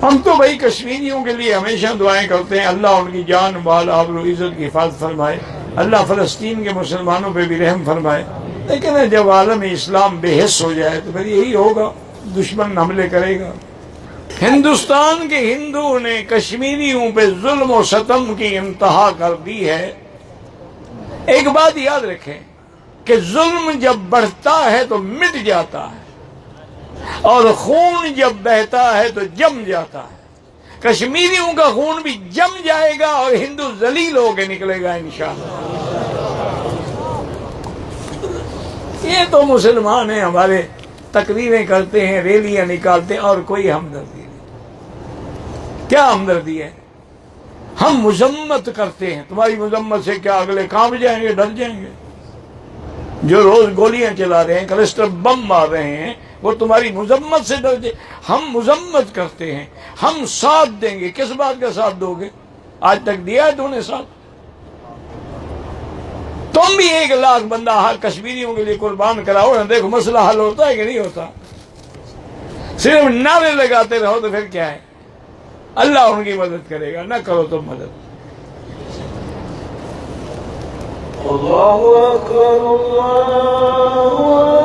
ہم تو بھائی کشمیریوں کے لیے ہمیشہ دعائیں کرتے ہیں، اللہ ان کی جان مال آبرو عزت کی حفاظت فرمائے، اللہ فلسطین کے مسلمانوں پہ بھی رحم فرمائے۔ لیکن جب عالم اسلام بے حس ہو جائے تو پھر یہی ہوگا، دشمن حملے کرے گا۔ ہندوستان کے ہندوؤں نے کشمیریوں پہ ظلم و ستم کی انتہا کر دی ہے۔ ایک بات یاد رکھیں کہ ظلم جب بڑھتا ہے تو مٹ جاتا ہے، اور خون جب بہتا ہے تو جم جاتا ہے۔ کشمیریوں کا خون بھی جم جائے گا اور ہندو ذلیل ہو کے نکلے گا انشاءاللہ۔ یہ تو مسلمان ہیں ہمارے، تقریریں کرتے ہیں، ریلیاں نکالتے ہیں، اور کوئی ہمدردی نہیں۔ کیا ہمدردی ہے؟ ہم مذمت کرتے ہیں، تمہاری مذمت سے کیا اگلے کانپ جائیں گے، ڈر جائیں گے؟ جو روز گولیاں چلا رہے ہیں، کلسٹر بم مار رہے ہیں، وہ تمہاری مذمت سے ڈر جائے؟ ہم مذمت کرتے ہیں، ہم ساتھ دیں گے۔ کس بات کا ساتھ دو گے؟ آج تک دیا ہے تم نے ساتھ؟ تم بھی 1,00,000 بندہ ہر کشمیریوں کے لیے قربان کراؤ نا، دیکھو مسئلہ حل ہوتا ہے کہ نہیں ہوتا؟ صرف نعرے لگاتے رہو تو پھر کیا ہے؟ اللہ ان کی مدد کرے گا، نہ کرو تم مدد۔ اللہ اکبر اللہ